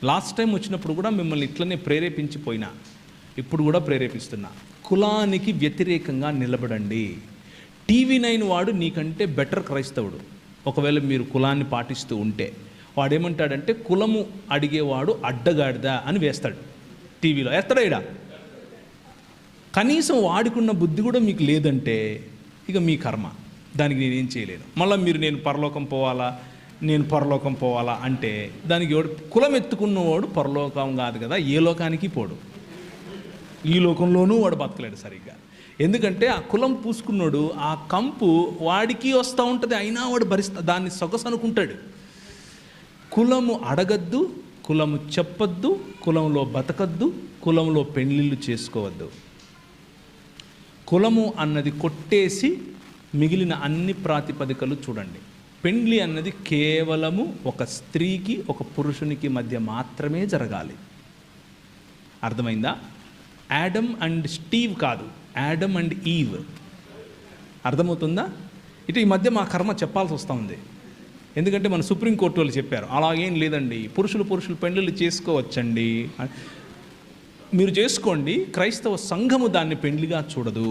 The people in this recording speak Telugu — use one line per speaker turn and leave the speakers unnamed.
లాస్ట్ టైం వచ్చినప్పుడు కూడా మిమ్మల్ని ఇట్లనే ప్రేరేపించిపోయినా, ఇప్పుడు కూడా ప్రేరేపిస్తున్నా. కులానికి వ్యతిరేకంగా నిలబడండి. TV9 వాడు నీకంటే బెటర్ క్రైస్తవుడు. ఒకవేళ మీరు కులాన్ని పాటిస్తూ ఉంటే వాడేమంటాడంటే, కులము అడిగేవాడు అడ్డగాడిదా అని వేస్తాడు. టీవీలో వేస్తాడా? ఇడా కనీసం వాడికున్న బుద్ధి కూడా మీకు లేదంటే ఇక మీ కర్మ, దానికి నేనేం చేయలేను. మళ్ళీ మీరు నేను పరలోకం పోవాలా అంటే దానికి కులం ఎత్తుకున్నవాడు పరలోకం కాదు కదా, ఏ లోకానికి పోడు, ఈ లోకంలోనూ వాడు బతకలేడు సరిగ్గా. ఎందుకంటే ఆ కులం పూసుకున్నాడు, ఆ కంపు వాడికి వస్తూ ఉంటుంది, అయినా వాడు దాన్ని సొగసు అనుకుంటాడు. కులము అడగద్దు, కులము చెప్పొద్దు, కులంలో బతకద్దు, కులంలో పెళ్ళిళ్ళు చేసుకోవద్దు. కులము అన్నది కొట్టేసి మిగిలిన అన్ని ప్రాతిపదికలు చూడండి. పెండ్లి అన్నది కేవలము ఒక స్త్రీకి ఒక పురుషునికి మధ్య మాత్రమే జరగాలి. అర్థమైందా? యాడమ్ అండ్ స్టీవ్ కాదు, యాడమ్ అండ్ ఈవ్. అర్థమవుతుందా? ఇటు ఈ మధ్య మా కర్మ చెప్పాల్సి వస్తూ ఉంది. ఎందుకంటే మన సుప్రీంకోర్టు వాళ్ళు చెప్పారు అలాగేం లేదండి, పురుషులు పెండ్లిళ్ళు చేసుకోవచ్చండి. మీరు చేసుకోండి, క్రైస్తవ సంఘము దాన్ని పెండ్లిగా చూడదు.